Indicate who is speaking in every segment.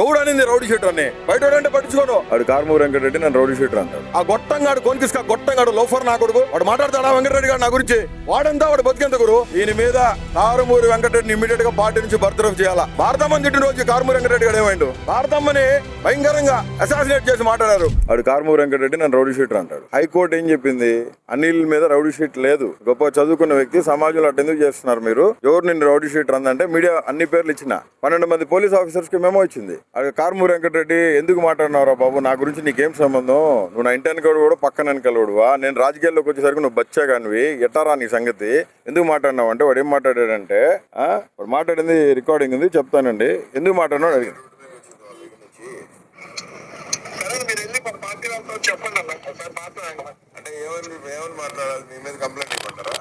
Speaker 1: ఎవడనింది rowdy sheeter అని బయట అంటే పట్టించుకోను. వాడు కారుమూరి వెంకటరెడ్డి నన్ను రౌడీ షీటర్ అంటాడు. ఆ గొట్టంగాడు కొనికిస్కా గొట్టంగాడు లోఫర్ నా కొడుకు వాడు మాట్లాడతాడా వెంకటరెడ్డి గారు నా గురించి? వాడంతా వాడు బతికేంత గురు. దీని మీద కారుమూరి వెంకటరెడ్డిని ఇమీడియట్ గా పార్టీ నుంచి బర్తరఫ్ చేయాలా. భారతమ్మని తిట్టిన రోజు కారుమూరి వెంకటరెడ్డి గారు ఏమైండు? భారతమ్మని భయంకరంగా అసాసినేట్ చేసి మాట్లాడారు. వాడు కారుమూరి వెంకటరెడ్డి నన్ను రౌడీ షీటర్ అంటాడు. హైకోర్టు ఏం చెప్పింది? అనిల్ మీద రౌడీ షీట్ లేదు. గొప్ప చదువుకున్న వ్యక్తి, సమాజంలో అటు ఎందుకు చేస్తున్నారు మీరు? ఎవరు నిన్ను రౌడీ షీటర్ అందంటే మీడియా అన్ని పేర్లు ఇచ్చిన 12 మంది పోలీస్ ఆఫీసర్స్ కి మెమో ఇచ్చింది. కారుమూరి వెంకటరెడ్డి ఎందుకు మాట్లాడినారా బాబు, నా గురించి నీకేం సంబంధం? నువ్వు నా ఇంటి వెనకడు కూడా పక్కన వెనకలుడువా? నేను రాజకీయాల్లోకి వచ్చేసరికి నువ్వు బచ్చా కానివి ఎట్టారా నీ సంగతి? ఎందుకు మాట్లాడినావు అంటే వాడు ఏం మాట్లాడాడంటే వాడు మాట్లాడింది రికార్డింగ్ ఉంది చెప్తానండి. ఎందుకు మాట్లాడినాడు అడిగింది.
Speaker 2: చెప్పండి అంటే ఏమని మాట్లాడాలి? మీ మీద కంప్లైంట్ ఇవ్వమంటారా?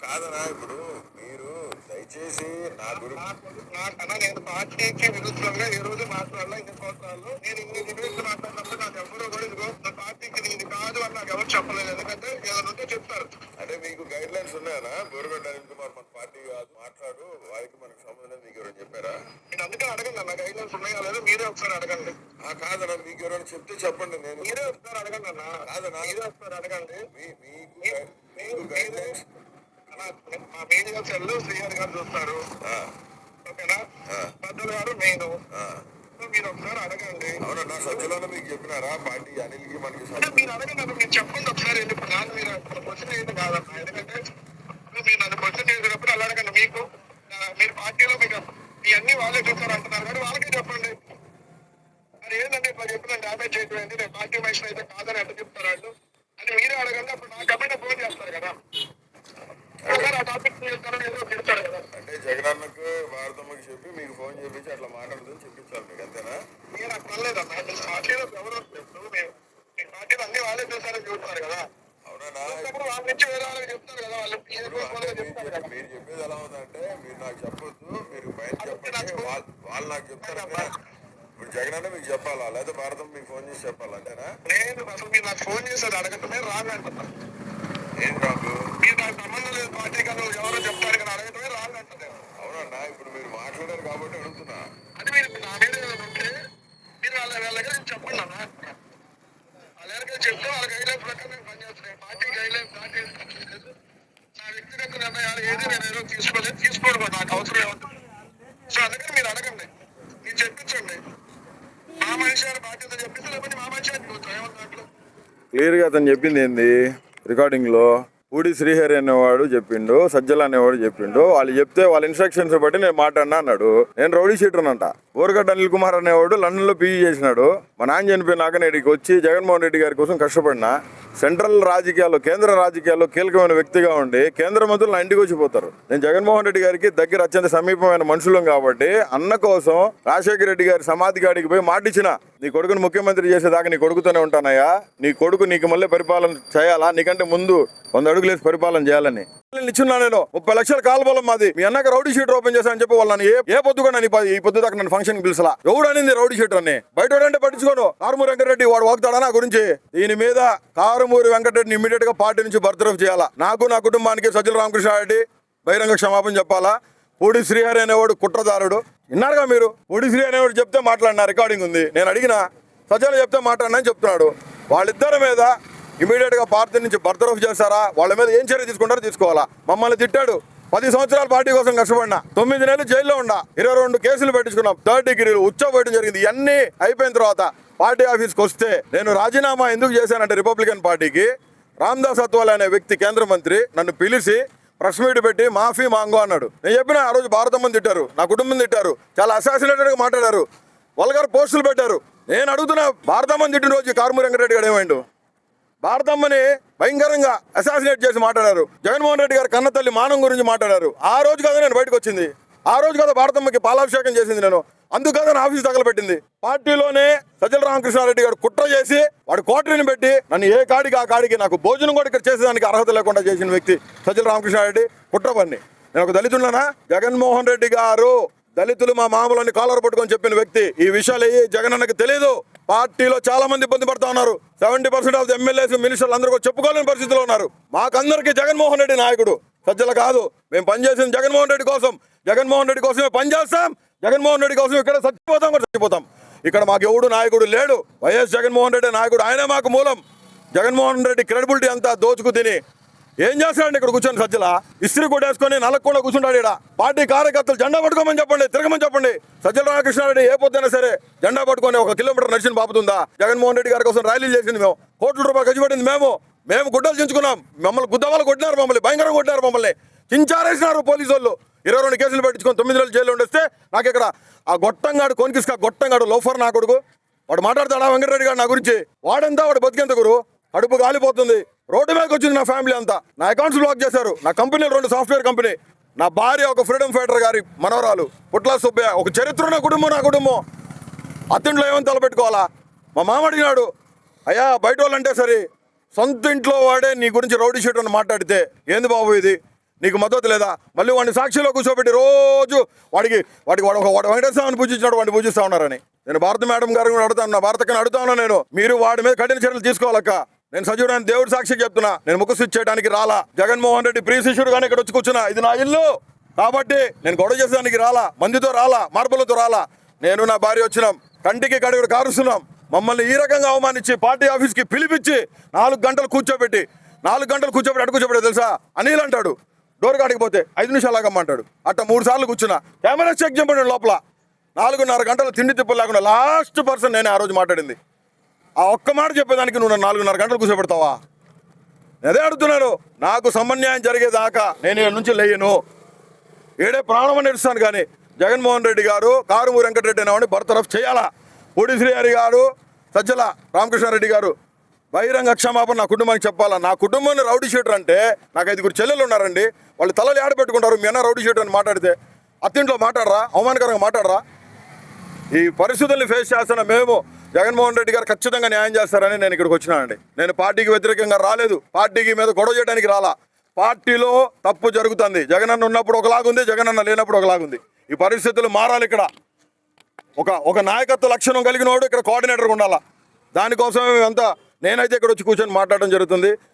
Speaker 2: కాదనా ఇప్పుడు మీరు దయచేసి నా గురించి నేను పార్టీకి విరుద్ధంగా ఏ రోజు మాట్లాడాలా? ఇన్ని సంవత్సరాలు నేను ఇన్ని గురించి మాట్లాడినప్పుడు నాకు ఎవరో కూడా ఇదిగో నా పార్టీకి ఇది కాదు అని నాకు ఎవరు చెప్పలేదు. ఎందుకంటే ఏదైనా ఉంటే చెప్తారు. అంటే మీకు గైడ్ లైన్స్ ఉన్నాయనా? బోరుగడ్డ అనిల్ కుమార్ మన పార్టీ కాదు, మాట్లాడు, వారికి మనకు సంబంధం మీకు ఎవరైనా చెప్పారా? నేను అందుకే అడగండి అన్న, గైడ్ లైన్స్ ఉన్నాయా లేదా మీరే ఒకసారి అడగండి. కాదన్నా మీకు ఎవరైనా చెప్తే చెప్పండి. నేను మీరే ఒకసారి అడగండి అన్న. కాదన్నా మీరే ఒకసారి అడగండి. మీకు గైడ్ లైన్స్ మా మీడియా సెల్ శ్రీహరి గారు చూస్తారు. ఓకేనా? పెద్దలు గారు మెయిన్. మీరు ఒకసారి అడగండి. అవునన్నా సజ్జలో మీకు చెప్పినారా పార్టీ అనిల్కి మనకి? మీరు అడగండి, మీరు చెప్పండి ఒకసారి. ఇప్పుడు నాకు మీరు క్వశ్చన్ ఏది కాదన్నా, ఎందుకంటే మీరు నన్ను క్వశ్చన్ చేసినప్పుడు అలా అడగండి. మీకు మీరు పార్టీలో మీకు ఇవన్నీ వాళ్ళే చూస్తారు అంటున్నారు కానీ వాళ్ళకే చెప్పండి. అది ఏంటంటే ఇట్లా చెప్పిన డ్యామేజ్ చేయడం ఏంటి? నేను పార్టీ మనిషిని అయితే కాదని ఎట్లా చెప్తారు వాళ్ళు అని మీరే అడగండి. అప్పుడు నాకు కబడ్డీ ఫోన్ చేస్తారు కదా. అంటే జగనన్నకు భారతమ్మకి చెప్పి మీకు ఫోన్ చేపించి అట్లా మాట్లాడుతుంది చెప్పించాలి మీకు, అంతేనా? నేను నాకు పర్లేదమ్మా. పార్టీలో ఎవరు మీ పార్టీలో అన్ని వాళ్ళే చూసారని చూస్తారు కదా. అవునా? వాళ్ళ నుంచి వేరే వాళ్ళకి చెప్తారు కదా. వాళ్ళు మీరు చెప్పేది ఎలా ఉందంటే మీరు నాకు చెప్పొద్దు, మీరు బయట చెప్పండి, వాళ్ళు నాకు చెప్తారు. ఇప్పుడు జగనన్న మీకు చెప్పాలా లేదా భారతం మీకు ఫోన్ చేసి చెప్పాలా? అంతేనా? నేను అసలు మీరు నాకు ఫోన్ చేసేది అడగటమే రాంగ్ అంటున్నా. ఏం రాంగ్? మీరు నాకు సంబంధం లేదు పార్టీ కదా, ఎవరో చెప్తారు కదా, అడగటమే రాంగ్ అంటుంది. అవునన్నా, ఇప్పుడు మీరు మాట్లాడారు కాబట్టి అడుగుతున్నా. అది మీరు నా మీద ఉంటే మీరు వాళ్ళ దగ్గర చెప్పండి అన్న. వాళ్ళ దగ్గర చెప్తే వాళ్ళ గైడ్ లైన్స్ ప్రకారం నేను పనిచేస్తున్నాను. పార్టీ గైడ్ లైన్స్ నా వ్యక్తిగత నిర్ణయాలు ఏది నేను ఏదో తీసుకోవడం నాకు అవసరం ఏమవుతుంది. సో అందుకని మీరు అడగండి, మీరు చెప్పించండి. మా మనిషి గారి బాధ్యత చెప్పింది, లేకపోతే మా మనిషి ఏమన్నా
Speaker 1: క్లియర్ గా అతను చెప్పింది ఏంది రికార్డింగ్ లో? పూడి శ్రీహరి అనేవాడు చెప్పిండు, సజ్జల అనేవాడు చెప్పిండు. వాళ్ళు చెప్తే వాళ్ళ ఇన్స్ట్రక్షన్స్ బట్టి నేను మాట్లాడినా అన్నాడు. నేను రౌడీ షీటర్ అంట. బోరుగడ్డ అనిల్ కుమార్ అనేవాడు లండన్ లో పీజీ చేసినాడు. మా నాన్న చనిపోయినాక నేను ఇక్కడికి వచ్చి జగన్మోహన్ రెడ్డి గారి కోసం కష్టపడినా. సెంట్రల్ రాజకీయాల్లో, కేంద్ర రాజకీయాల్లో కీలకమైన వ్యక్తిగా ఉండి కేంద్ర మంత్రులు నా ఇంటికి వచ్చిపోతారు. నేను జగన్మోహన్ రెడ్డి గారికి దగ్గర అత్యంత సమీపమైన మనుషులం కాబట్టి అన్న కోసం రాజశేఖర రెడ్డి గారి సమాధి గాడికి పోయి మాటిచ్చిన, నీ కొడుకుని ముఖ్యమంత్రి చేసేదాకా నీ కొడుకుతోనే ఉంటానయ్యా, నీ కొడుకు నీకు మళ్ళీ పరిపాలన చేయాలా, నీకంటే ముందు 100 అడుగులేసి పరిపాలన చేయాలని ఇచ్చున్నా. నేను 30 లక్షల కాలుబలం మాది. మీ అన్నకు రౌడీ షీటర్ ఓపెన్ చేశానని చెప్పి వాళ్ళని ఏ పొద్దుగా ఈ పొద్దు దాకా నన్ను ఫంక్షన్ పిలిచలా. ఎవడనింది రౌడీ షీటర్ అని? బయట అంటే పట్టించుకోను. కారుమూరి వెంకటరెడ్డి వాడు వాగుతాడా నా గురించి? దీని మీద కారుమూరి వెంకటరెడ్డిని ఇమీడియట్ గా పార్టీ నుంచి బర్తరఫ్ చేయాలా. నాకు నా కుటుంబానికి సజ్జల రామకృష్ణారెడ్డి బహిరంగ క్షమాపణ చెప్పాలా. పూడి శ్రీహరి అనేవాడు కుట్రదారుడు. విన్నారుగా మీరు? పూడి శ్రీహరి అనేవాడు చెప్తే మాట్లాడినా, రికార్డింగ్ ఉంది. నేను అడిగిన సజ్జల చెప్తే మాట్లాడినా చెప్తున్నాడు. వాళ్ళిద్దరి మీద ఇమీడియట్ గా పార్టీ నుంచి బర్తరఫ్ చేస్తారా? వాళ్ళ మీద ఏం చర్య తీసుకుంటారో తీసుకోవాలా. మమ్మల్ని తిట్టాడు. 10 సంవత్సరాలు పార్టీ కోసం కష్టపడినా, 9 నెలలు జైల్లో ఉన్నా, 22 కేసులు పెట్టించుకున్నాం, 3rd డిగ్రీలు ఉచ్చబోయడం జరిగింది. ఇవన్నీ అయిపోయిన తర్వాత పార్టీ ఆఫీస్కి వస్తే నేను రాజీనామా ఎందుకు చేశానంటే రిపబ్లికన్ పార్టీకి రామ్దాస్ అత్వాలే అనే వ్యక్తి కేంద్ర మంత్రి నన్ను పిలిచి ప్రెస్ మీట్ పెట్టి మాఫీ మాంగో అన్నాడు. నేను చెప్పిన ఆ రోజు భారతమ్మని తిట్టారు, నా కుటుంబం తిట్టారు, చాలా అసాసినేటెడ్గా మాట్లాడారు, వల్గర్ పోస్టులు పెట్టారు. నేను అడుగుతున్నా, భారతమ్మని తిట్టిన రోజు కారుమూరి వెంకటరెడ్డి గారు ఏమైండు? భారతమ్మని భయంకరంగా అసాసినేట్ చేసి మాట్లాడారు. జగన్మోహన్ రెడ్డి గారు కన్న తల్లి మానం గురించి మాట్లాడారు. ఆ రోజు కదా నేను బయటకు వచ్చింది. ఆ రోజు కదా భారతమ్మకి పాలాభిషేకం చేసింది నేను. అందుకు కదా నా ఆఫీస్ తగలబెట్టింది. పార్టీలోనే సజ్జల రామకృష్ణారెడ్డి గారు కుట్ర చేసి వాడు కోటరీని పెట్టి నన్ను ఏ కాడికి ఆ కాడికి నాకు భోజనం కూడా ఇక్కడ చేసేదానికి అర్హత లేకుండా చేసిన వ్యక్తి సజ్జల రామకృష్ణారెడ్డి. కుట్ర పన్ని. నేను ఒక దళితున్నానా? జగన్మోహన్ రెడ్డి గారు దళితులు మా మామూలని కాలర్ పట్టుకొని చెప్పిన వ్యక్తి. ఈ విషయాలు జగనన్నకు తెలియదు. పార్టీలో చాలా మంది ఇబ్బంది పడతా ఉన్నారు. 70% ఆఫ్ ఎమ్మెల్యేస్, మినిస్టర్లు అందరూ చెప్పుకోలేని పరిస్థితిలో ఉన్నారు. మాకందరికీ జగన్మోహన్ రెడ్డి నాయకుడు, సజ్జల కాదు. మేము పనిచేసిన జగన్మోహన్ రెడ్డి కోసం. జగన్మోహన్ రెడ్డి కోసమే పనిచేస్తాం, జగన్మోహన్ రెడ్డి కోసం ఇక్కడ చచ్చిపోతాం కూడా చచ్చిపోతాం. ఇక్కడ మాకు ఎవడు నాయకుడు లేడు, వైఎస్ జగన్మోహన్ రెడ్డి నాయకుడు, ఆయనే మాకు మూలం. జగన్మోహన్ రెడ్డి క్రెడిబిలిటీ అంతా దోచుకు తిని ఏం చేస్తాడండి ఇక్కడ కూర్చొని సజ్జల ఇస్త్రీ కొట్టేసుకొని నలగకుండా కూర్చుంటాడు. ఇక్కడ పార్టీ కార్యకర్తలు జెండా పట్టుకోమని చెప్పండి, తిరగమని చెప్పండి. సజ్జల రామకృష్ణారెడ్డి ఏ పొద్దుైనా సరే జెండా పట్టుకొని 1 కిలోమీటర్ నడిచిన బాపుతుందా? జగన్మోహన్ రెడ్డి గారి కోసం ర్యాలీలు చేసింది మేము, కోట్ల రూపాయలు ఖర్చు పెట్టింది మేము గుడ్డలు చించుకున్నాం. మమ్మల్ని గుద్దవాళ్ళు కొట్టినారు, మమ్మల్ని భయంకరంగా కొట్టినారు, మమ్మల్ని చించారేసినారు పోలీసు వాళ్ళు. 22 కేసులు పెట్టించుకొని 9 నెలలు జైల్లో ఉండేస్తే నాకు ఇక్కడ ఆ గొట్టంగాడు కొనికిస్కా గొట్టంగాడు లోఫర్ నా కొడుకు వాడు మాట్లాడతాడా వెంకటరెడ్డి గారు నా గురించి? వాడెంత వాడు బతికెంత గురు, కడుపు కాలిపోతుంది. రోడ్డు మీదకి వచ్చింది నా ఫ్యామిలీ అంతా. నా అకౌంట్స్ బ్లాక్ చేశారు, నా కంపెనీలు 2 సాఫ్ట్వేర్ కంపెనీ, నా భార్య ఒక ఫ్రీడమ్ ఫైటర్ గారి మనవరాలు పుట్లా సుబ్బయ్య, ఒక చరిత్ర నా కుటుంబం. అత్తింట్లో ఏమని తలపెట్టుకోవాలా? మా మామ అడిగినాడు, అయ్యా బయట వాళ్ళంటే సరే సొంత ఇంట్లో వాడే నీ గురించి రౌడీ షీట్ అని మాట్లాడితే ఏంది బాబు ఇది, నీకు మద్దతు లేదా? మళ్ళీ వాడిని సాక్షిలో కూర్చోబెట్టి రోజు వాడు వెంకటేశ్వర స్వామిని పూజించినాడు, వాడిని పూజిస్తా ఉన్నారని నేను భారత మేడం గారు కూడా అడుగుతాను, భారతకని అడుగుతా ఉన్నా నేను. మీరు వాడి మీద కఠిన చర్యలు తీసుకోవాలక్క. నేను సజీవుడాన్ని దేవుడి సాక్షి చెప్తున్నా, నేను ముక్కు స్విచ్ చేయడానికి రాలా. జగన్మోహన్ రెడ్డి ప్రియ శిష్యుడుగానే ఇక్కడ వచ్చి కూర్చున్నా, ఇది నా ఇల్లు కాబట్టి నేను గొడవ చేసేదానికి రాలా, మందితో రాలా, మార్పులతో రాలా. నేను నా భార్య వచ్చినాం, కంటికి కడుగుడు కారుస్తున్నాం. మమ్మల్ని ఈ రకంగా అవమానించి పార్టీ ఆఫీస్కి పిలిపించి 4 గంటలు కూర్చోబెట్టి అటు కూర్చోబెట్టి తెలుసా అనిల్ అంటాడు, డోర్ కాడికి పోతే 5 నిమిషాలు ఆగమ్మంటాడు. అట్లా 3 సార్లు కూర్చున్నా, కెమెరా చెక్ చెప్పండి లోపల. 4.5 గంటలు తిండి తిప్పులు లేకుండా లాస్ట్ పర్సన్ నేనే ఆ రోజు మాట్లాడింది. ఆ ఒక్క మాట చెప్పేదానికి నువ్వు 4.5 గంటలు కూర్చోబెడతావా? అదే అడుగుతున్నాను. నాకు సమన్యాయం జరిగేదాకా నేను ఇక్కడ నుంచి లేయను, ఏడే ప్రాణం అని నడుస్తాను. కానీ జగన్మోహన్ రెడ్డి గారు కారుమూరి వెంకటరెడ్డి అనేవాడిని బర్తరఫ్ చేయాలా. పూడి శ్రీహరి గారు, సజ్జల రామకృష్ణారెడ్డి గారు బహిరంగ క్షమాపణ నా కుటుంబానికి చెప్పాలా. నా కుటుంబాన్ని రౌడీ షీటర్ అంటే నాకు 5 చెల్లెలు ఉన్నారండి, వాళ్ళు తలలు ఆడబెట్టుకుంటారు. మీ అన్న రౌడీ షీటర్ అని మాట్లాడితే అత్తింట్లో మాట్లాడరా, అవమానకరంగా మాట్లాడరా? ఈ పరిస్థితుల్ని ఫేస్ చేస్తున్న మేము జగన్మోహన్ రెడ్డి గారు ఖచ్చితంగా న్యాయం చేస్తారని నేను ఇక్కడికి వచ్చినానండి. నేను పార్టీకి వ్యతిరేకంగా రాలేదు, పార్టీకి మీద గొడవ చేయడానికి రాలా. పార్టీలో తప్పు జరుగుతుంది. జగనన్న ఉన్నప్పుడు ఒకలాగుంది, జగనన్న లేనప్పుడు ఒకలాగుంది. ఈ పరిస్థితులు మారాలి. ఇక్కడ ఒక నాయకత్వ లక్షణం కలిగిన వాడు ఇక్కడ కోఆర్డినేటర్గా ఉండాలా. దానికోసమే అంతా నేనైతే ఇక్కడ వచ్చి కూర్చొని మాట్లాడడం జరుగుతుంది.